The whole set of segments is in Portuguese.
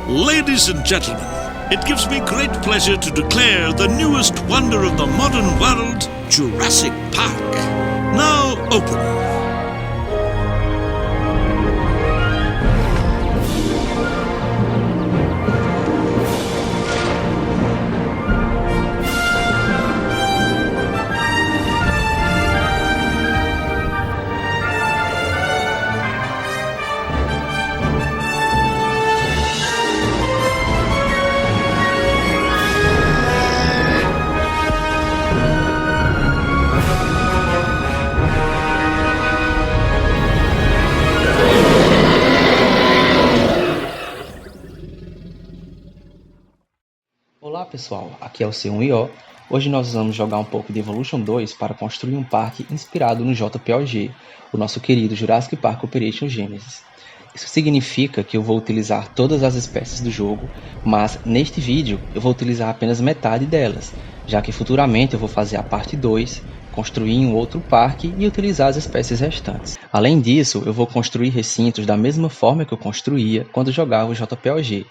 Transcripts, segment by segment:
Ladies and gentlemen, it gives me great pleasure to declare the newest wonder of the modern world, Jurassic Park, now open. Olá pessoal, aqui é o C1IO. Hoje nós vamos jogar um pouco de Evolution 2 para construir um parque inspirado no JPOG, o nosso querido Jurassic Park Operation Genesis. Isso significa que eu vou utilizar todas as espécies do jogo, mas neste vídeo eu vou utilizar apenas metade delas, já que futuramente eu vou fazer a parte 2, construir um outro parque e utilizar as espécies restantes. Além disso, eu vou construir recintos da mesma forma que eu construía quando jogava o JPOG.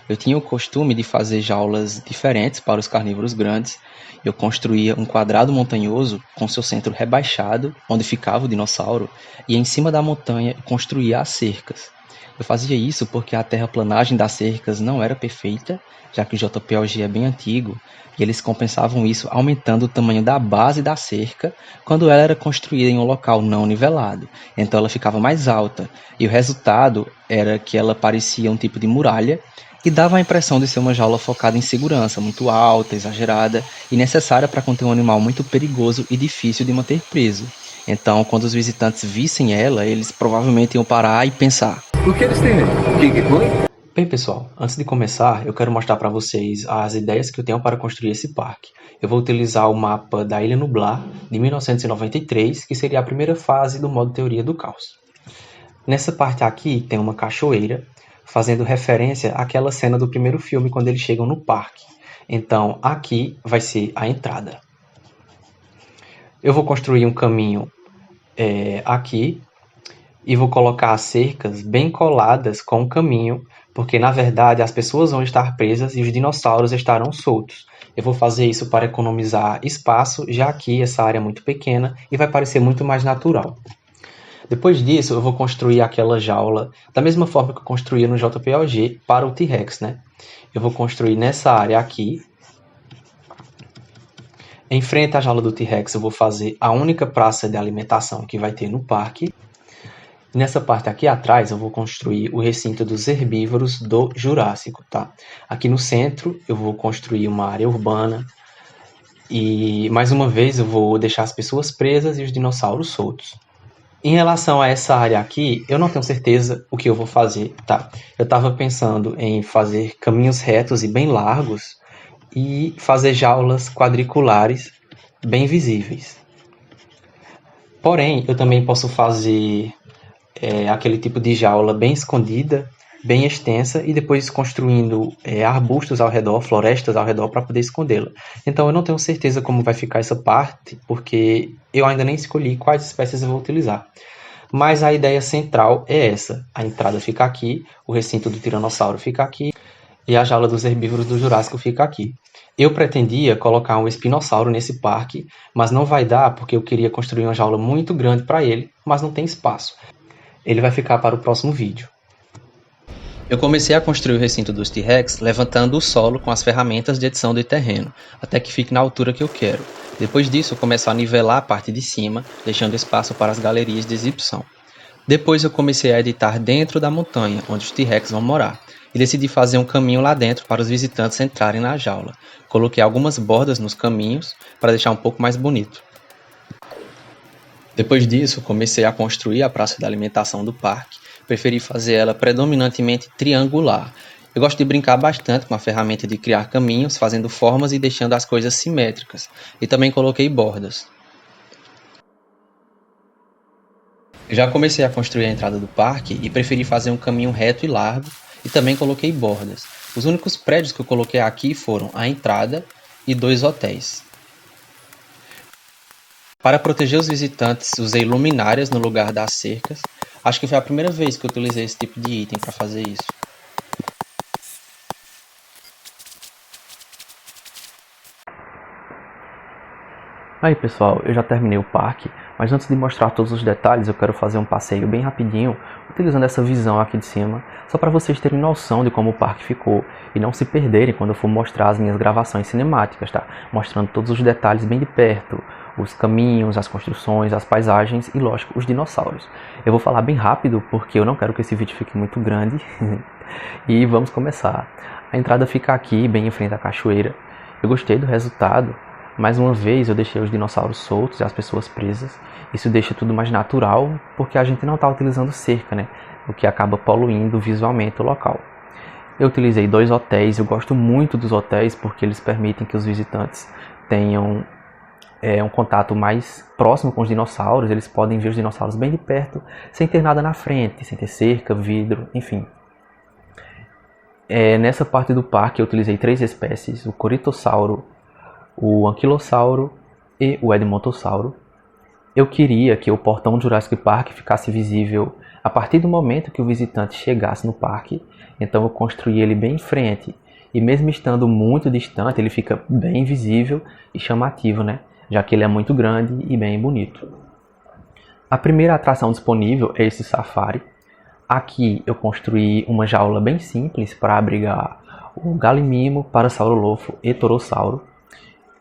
Eu tinha o costume de fazer jaulas diferentes para os carnívoros grandes. Eu construía um quadrado montanhoso com seu centro rebaixado, onde ficava o dinossauro, e em cima da montanha eu construía as cercas. Eu fazia isso porque a terraplanagem das cercas não era perfeita, já que o JPOG é bem antigo, e eles compensavam isso aumentando o tamanho da base da cerca quando ela era construída em um local não nivelado. Então ela ficava mais alta, e o resultado era que ela parecia um tipo de muralha, e dava a impressão de ser uma jaula focada em segurança, muito alta, exagerada e necessária para conter um animal muito perigoso e difícil de manter preso. Então, quando os visitantes vissem ela, eles provavelmente iam parar e pensar: o que eles têm nele? O que foi? Bem pessoal, antes de começar, eu quero mostrar para vocês as ideias que eu tenho para construir esse parque. Eu vou utilizar o mapa da Ilha Nublar, de 1993, que seria a primeira fase do modo Teoria do Caos. Nessa parte aqui tem uma cachoeira, fazendo referência àquela cena do primeiro filme quando eles chegam no parque. Então aqui vai ser a entrada. Eu vou construir um caminho aqui e vou colocar as cercas bem coladas com o caminho, porque na verdade as pessoas vão estar presas e os dinossauros estarão soltos. Eu vou fazer isso para economizar espaço, já que essa área é muito pequena e vai parecer muito mais natural. Depois disso, eu vou construir aquela jaula da mesma forma que eu construía no JPOG para o T-Rex, né? Eu vou construir nessa área aqui. Em frente à jaula do T-Rex, eu vou fazer a única praça de alimentação que vai ter no parque. Nessa parte aqui atrás, eu vou construir o recinto dos herbívoros do Jurássico, tá? Aqui no centro, eu vou construir uma área urbana. E, mais uma vez, eu vou deixar as pessoas presas e os dinossauros soltos. Em relação a essa área aqui, eu não tenho certeza o que eu vou fazer, tá? Eu estava pensando em fazer caminhos retos e bem largos e fazer jaulas quadriculares bem visíveis. Porém, eu também posso fazer aquele tipo de jaula bem escondida, bem extensa e depois construindo arbustos ao redor, florestas ao redor para poder escondê-la. Então eu não tenho certeza como vai ficar essa parte, porque eu ainda nem escolhi quais espécies eu vou utilizar. Mas a ideia central é essa: a entrada fica aqui, o recinto do tiranossauro fica aqui e a jaula dos herbívoros do Jurássico fica aqui. Eu pretendia colocar um espinossauro nesse parque, mas não vai dar porque eu queria construir uma jaula muito grande para ele, mas não tem espaço. Ele vai ficar para o próximo vídeo. Eu comecei a construir o recinto dos T-Rex levantando o solo com as ferramentas de edição de terreno, até que fique na altura que eu quero. Depois disso, eu começo a nivelar a parte de cima, deixando espaço para as galerias de exibição. Depois eu comecei a editar dentro da montanha, onde os T-Rex vão morar, e decidi fazer um caminho lá dentro para os visitantes entrarem na jaula. Coloquei algumas bordas nos caminhos para deixar um pouco mais bonito. Depois disso, comecei a construir a praça de alimentação do parque. Preferi fazer ela predominantemente triangular. Eu gosto de brincar bastante com a ferramenta de criar caminhos, fazendo formas e deixando as coisas simétricas. E também coloquei bordas. Eu já comecei a construir a entrada do parque e preferi fazer um caminho reto e largo. E também coloquei bordas. Os únicos prédios que eu coloquei aqui foram a entrada e 2 hotéis. Para proteger os visitantes, usei luminárias no lugar das cercas. Acho que foi a primeira vez que eu utilizei esse tipo de item para fazer isso. Aí pessoal, eu já terminei o parque, mas antes de mostrar todos os detalhes eu quero fazer um passeio bem rapidinho, utilizando essa visão aqui de cima, só para vocês terem noção de como o parque ficou e não se perderem quando eu for mostrar as minhas gravações cinemáticas, tá? Mostrando todos os detalhes bem de perto, os caminhos, as construções, as paisagens e, lógico, os dinossauros. Eu vou falar bem rápido porque eu não quero que esse vídeo fique muito grande e vamos começar. A entrada fica aqui, bem em frente à cachoeira. Eu gostei do resultado. Mais uma vez eu deixei os dinossauros soltos e as pessoas presas. Isso deixa tudo mais natural, porque a gente não está utilizando cerca, né? O que acaba poluindo visualmente o local. Eu utilizei 2 hotéis, eu gosto muito dos hotéis porque eles permitem que os visitantes tenham um contato mais próximo com os dinossauros. Eles podem ver os dinossauros bem de perto, sem ter nada na frente, sem ter cerca, vidro, enfim. Nessa parte do parque eu utilizei 3 espécies, o Corytossauro, o Anquilossauro e o Edmontossauro. Eu queria que o portão do Jurassic Park ficasse visível a partir do momento que o visitante chegasse no parque, então eu construí ele bem em frente, e mesmo estando muito distante ele fica bem visível e chamativo, né? Já que ele é muito grande e bem bonito. A primeira atração disponível é esse safari. Aqui eu construí uma jaula bem simples para abrigar o Galimimo, Parasaurolofo e Torossauro.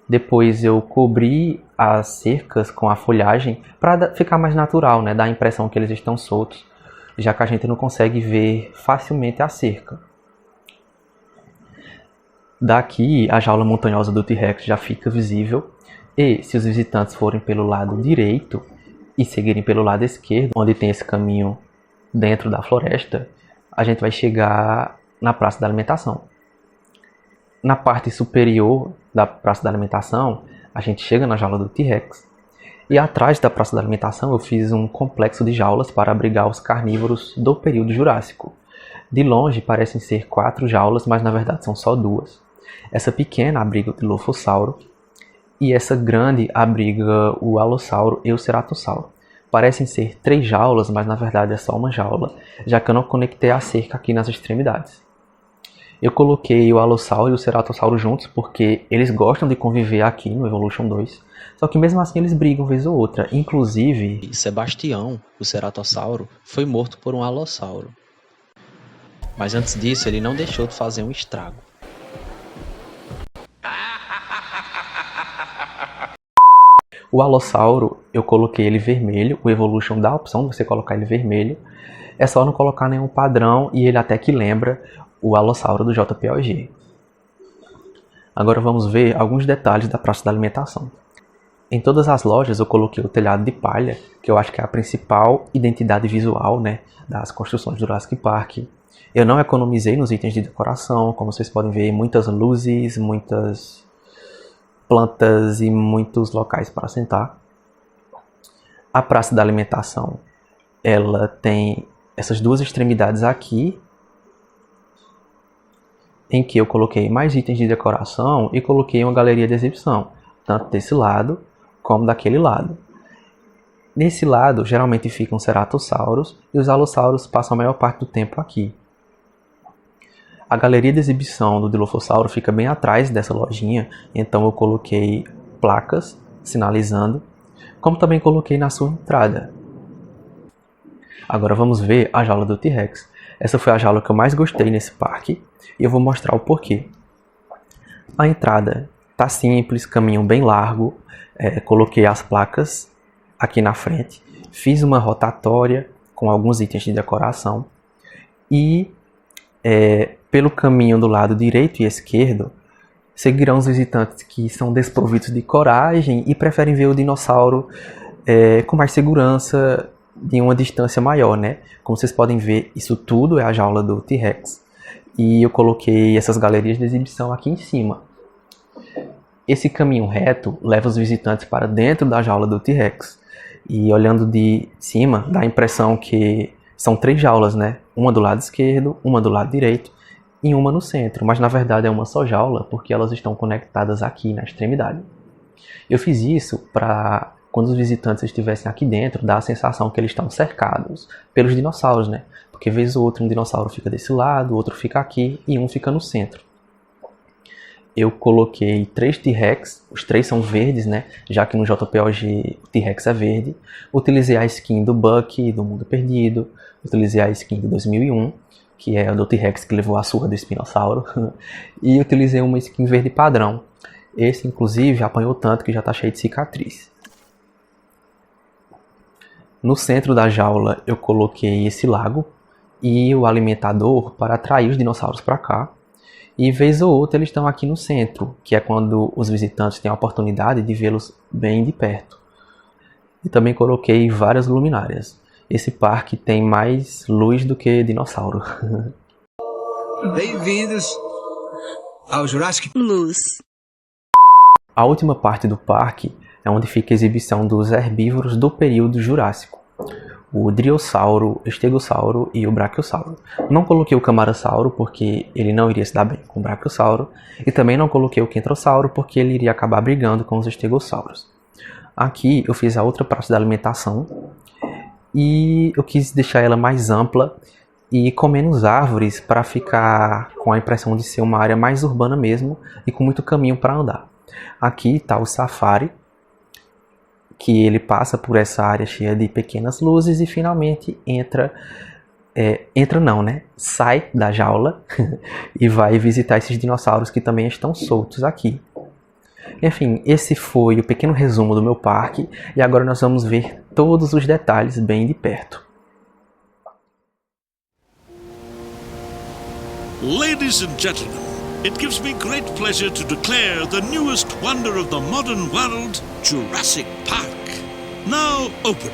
Depois eu cobri as cercas com a folhagem para ficar mais natural, né? Dar a impressão que eles estão soltos, já que a gente não consegue ver facilmente a cerca. Daqui a jaula montanhosa do T-Rex já fica visível, e se os visitantes forem pelo lado direito e seguirem pelo lado esquerdo, onde tem esse caminho dentro da floresta, a gente vai chegar na Praça da Alimentação. Na parte superior da Praça da Alimentação, a gente chega na jaula do T-Rex. E atrás da Praça da Alimentação eu fiz um complexo de jaulas para abrigar os carnívoros do período Jurássico. De longe parecem ser 4 jaulas, mas na verdade são só 2. Essa pequena abriga o Dilophosauro e essa grande abriga o Alossauro e o Ceratossauro. Parecem ser 3 jaulas, mas na verdade é só uma jaula, já que eu não conectei a cerca aqui nas extremidades. Eu coloquei o Alossauro e o Ceratossauro juntos porque eles gostam de conviver aqui no Evolution 2. Só que mesmo assim eles brigam vez ou outra. Inclusive, Sebastião, o Ceratossauro, foi morto por um Alossauro. Mas antes disso ele não deixou de fazer um estrago. o Alossauro eu coloquei ele vermelho. O Evolution dá a opção de você colocar ele vermelho. É só não colocar nenhum padrão e ele até que lembra o Alossauro do JPOG. Agora vamos ver alguns detalhes da Praça da Alimentação. Em todas as lojas eu coloquei o telhado de palha, que eu acho que é a principal identidade visual, né, das construções do Jurassic Park. Eu não economizei nos itens de decoração, como vocês podem ver, muitas luzes, muitas plantas e muitos locais para sentar. A Praça da Alimentação, ela tem essas 2 extremidades aqui, em que eu coloquei mais itens de decoração e coloquei uma galeria de exibição, tanto desse lado como daquele lado. Nesse lado, geralmente ficam ceratossauros e os alossauros passam a maior parte do tempo aqui. A galeria de exibição do Dilophosauro fica bem atrás dessa lojinha, então eu coloquei placas sinalizando, como também coloquei na sua entrada. Agora vamos ver a jaula do T-Rex. Essa foi a jaula que eu mais gostei nesse parque e eu vou mostrar o porquê. A entrada tá simples, caminho bem largo, coloquei as placas aqui na frente, fiz uma rotatória com alguns itens de decoração e pelo caminho do lado direito e esquerdo seguirão os visitantes que são desprovidos de coragem e preferem ver o dinossauro com mais segurança, de uma distância maior, né? Como vocês podem ver, isso tudo é a jaula do T-Rex. E eu coloquei essas galerias de exibição aqui em cima. Esse caminho reto leva os visitantes para dentro da jaula do T-Rex. E olhando de cima, dá a impressão que são 3 jaulas, né? Uma do lado esquerdo, uma do lado direito e uma no centro. Mas na verdade é uma só jaula, porque elas estão conectadas aqui na extremidade. Eu fiz isso para, quando os visitantes estivessem aqui dentro, dá a sensação que eles estão cercados pelos dinossauros, né? Porque vez ou outra um dinossauro fica desse lado, o outro fica aqui e um fica no centro. eu coloquei 3 T-Rex, os 3 são verdes, né? Já que no JPOG o T-Rex é verde. Utilizei a skin do Bucky, do Mundo Perdido. Utilizei a skin de 2001, que é a do T-Rex que levou a surra do espinossauro. E utilizei uma skin verde padrão. Esse, inclusive, apanhou tanto que já tá cheio de cicatriz. No centro da jaula eu coloquei esse lago e o alimentador para atrair os dinossauros para cá. E vez ou outra eles estão aqui no centro, que é quando os visitantes têm a oportunidade de vê-los bem de perto. E também coloquei várias luminárias. Esse parque tem mais luz do que dinossauro. Bem-vindos ao Jurassic Luz. A última parte do parque é onde fica a exibição dos herbívoros do período Jurássico. O Driossauro, o Estegossauro e o Brachiosauro. Não coloquei o Camarasauro porque ele não iria se dar bem com o Brachiosauro. E também não coloquei o Kentrossauro porque ele iria acabar brigando com os Estegossauros. Aqui eu fiz a outra parte da alimentação. E eu quis deixar ela mais ampla e com menos árvores para ficar com a impressão de ser uma área mais urbana mesmo e com muito caminho para andar. Aqui está o Safari, que ele passa por essa área cheia de pequenas luzes e finalmente sai da jaula e vai visitar esses dinossauros que também estão soltos aqui. Enfim, esse foi o pequeno resumo do meu parque e agora nós vamos ver todos os detalhes bem de perto. Ladies and gentlemen, it gives me great pleasure to declare the newest wonder of the modern world, Jurassic Park, now open.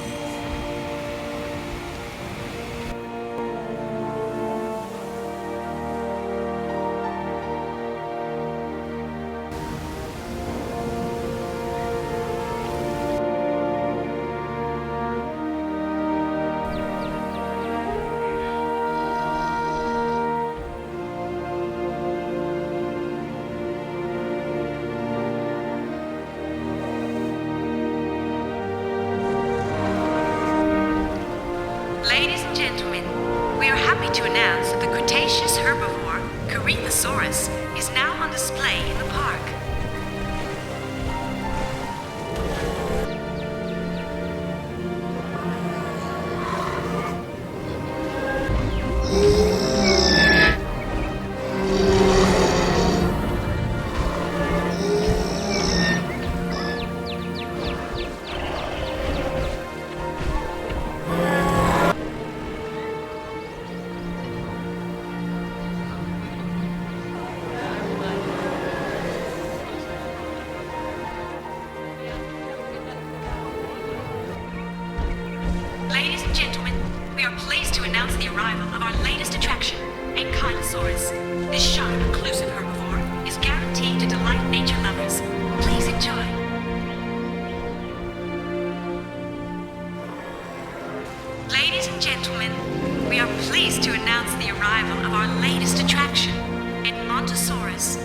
Ladies and gentlemen, we are happy to announce that the Cretaceous herbivore, Corythosaurus, is now on display in the park. Ladies and gentlemen, we are pleased to announce the arrival of our latest attraction, Ankylosaurus. This shy, reclusive herbivore is guaranteed to delight nature lovers. Please enjoy. Ladies and gentlemen, we are pleased to announce the arrival of our latest attraction, Edmontosaurus.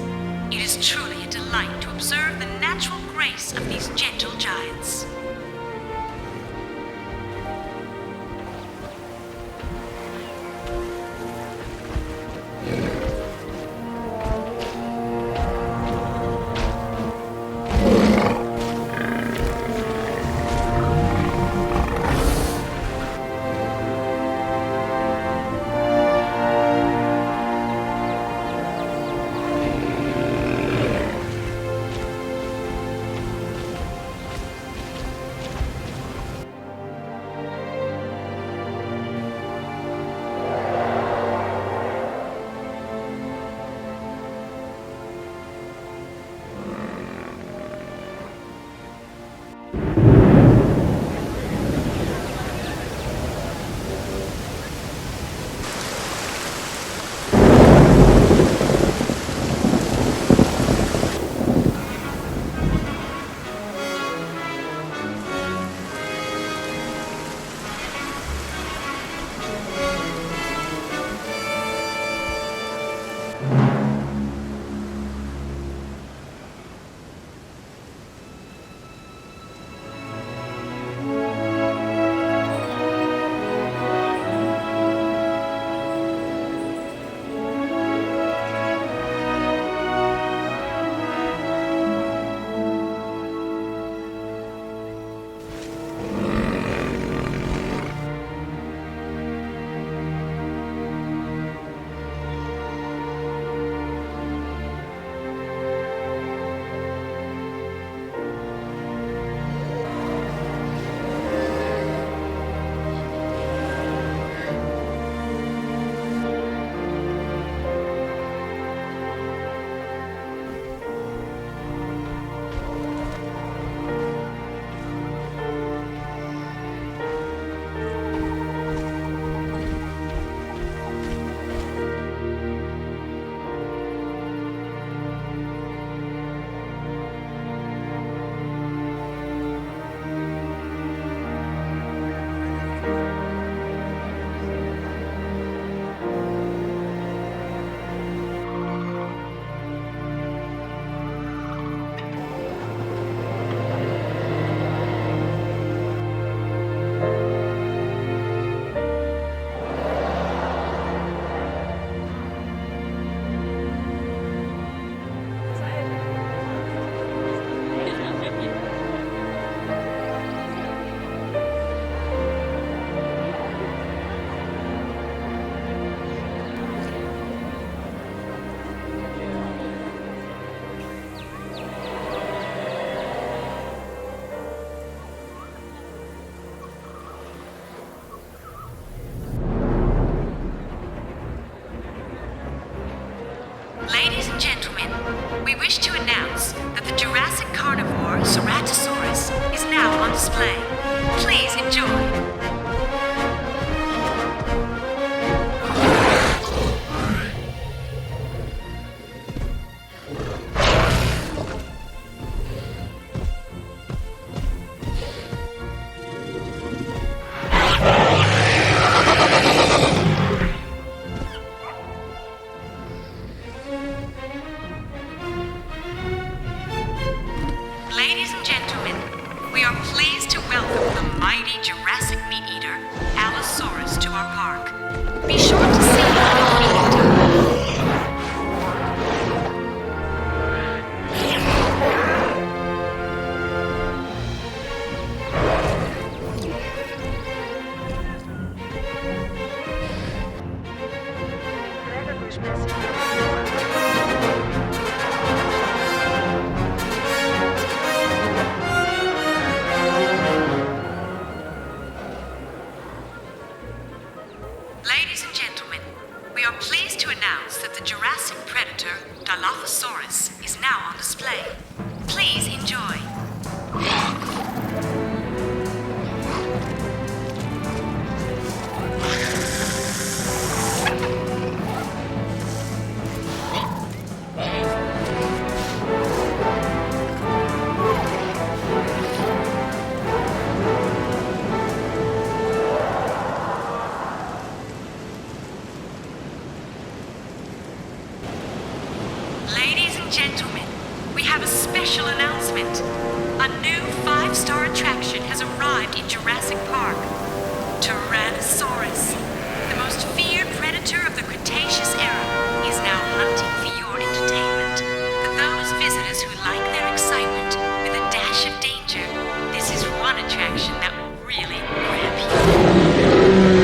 It is truly a delight to observe the natural grace of these gentle giants. gentlemen, we wish to announce that the Jurassic carnivore Ceratosaurus is now on display. Please enjoy. Ladies and gentlemen, we are pleased to welcome the mighty Jurassic meat eater, Allosaurus, to our park. Be sure to see him at feeding time. Ladies and gentlemen, we are pleased to announce that the Jurassic predator, Dilophosaurus, is now on display. Please enjoy. Ladies and gentlemen, we have a special announcement. A new 5-star attraction has arrived in Jurassic Park. Tyrannosaurus, the most feared predator of the Cretaceous era, is now hunting for your entertainment. For those visitors who like their excitement with a dash of danger, this is one attraction that will really grab you.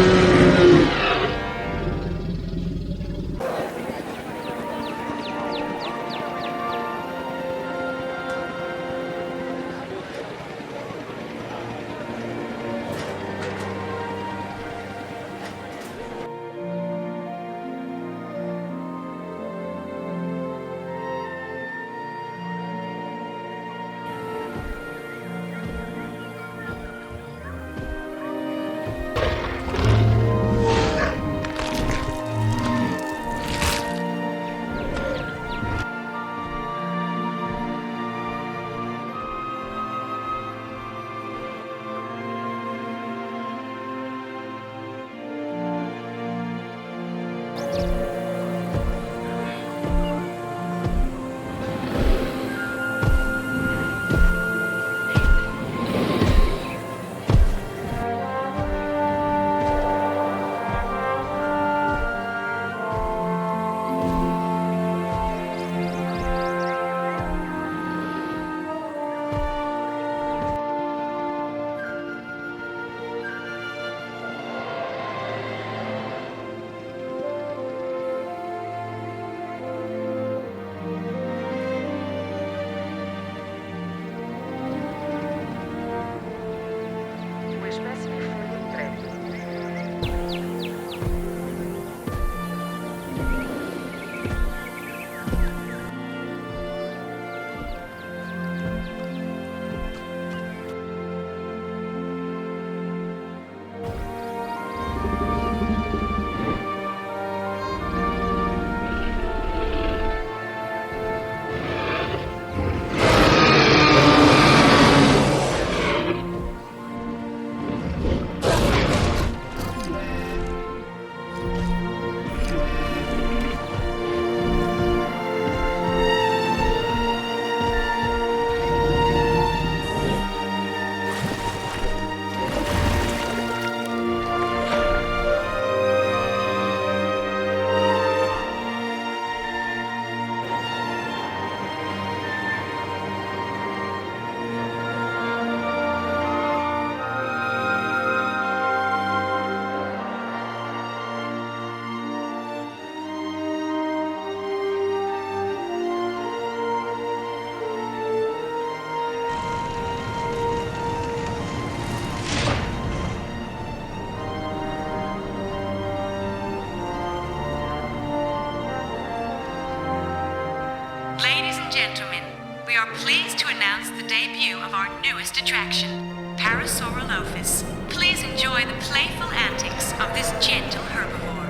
gentlemen, we are pleased to announce the debut of our newest attraction, Parasaurolophus. Please enjoy the playful antics of this gentle herbivore.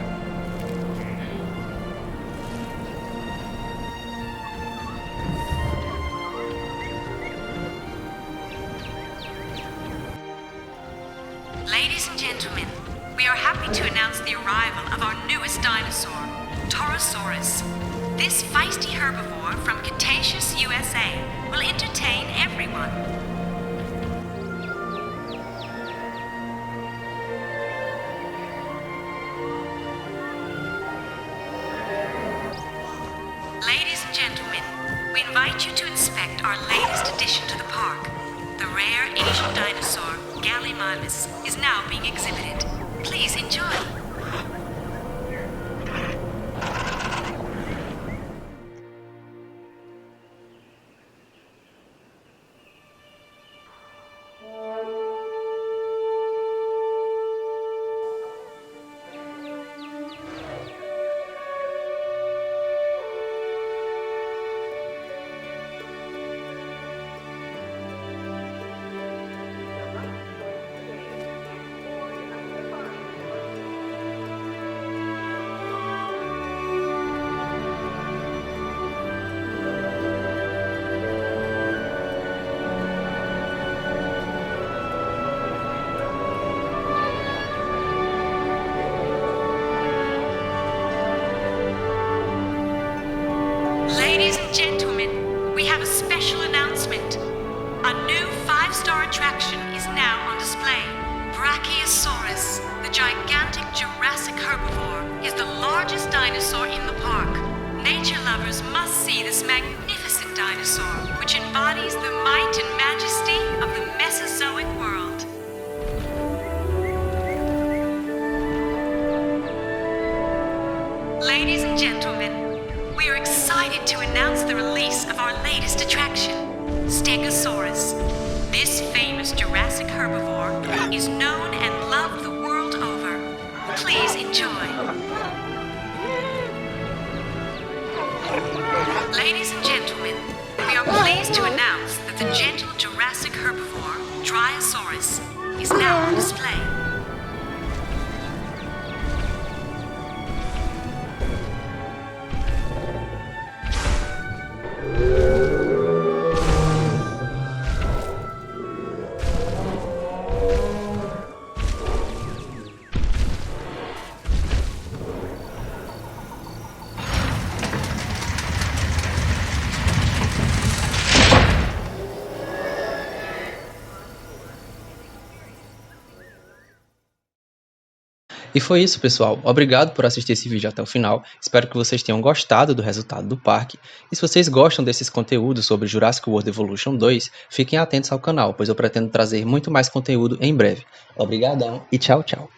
Ladies and gentlemen, we are happy to announce the arrival of our newest dinosaur, Torosaurus. This feisty herbivore from Cretaceous, USA, will entertain everyone. Ladies and gentlemen, we invite you to inspect our latest addition to the park. The rare Asian dinosaur, Gallimimus, is now being exhibited. Please enjoy. Ladies and gentlemen, we have a special announcement. A new 5-star attraction is now on display. Brachiosaurus, the gigantic Jurassic herbivore, is the largest dinosaur in the park. Nature lovers must see this magnificent dinosaur, which embodies the might and majesty of the Mesozoic world. Ladies and gentlemen, we are excited to announce the release of our latest attraction, Stegosaurus. This famous Jurassic herbivore is known and loved the world over. Please enjoy. Ladies and gentlemen, we are pleased to announce that the gentle Jurassic herbivore, Dryosaurus, is now on display. E foi isso, pessoal. Obrigado por assistir esse vídeo até o final. Espero que vocês tenham gostado do resultado do parque. E se vocês gostam desses conteúdos sobre Jurassic World Evolution 2, fiquem atentos ao canal, pois eu pretendo trazer muito mais conteúdo em breve. Obrigadão e tchau, tchau.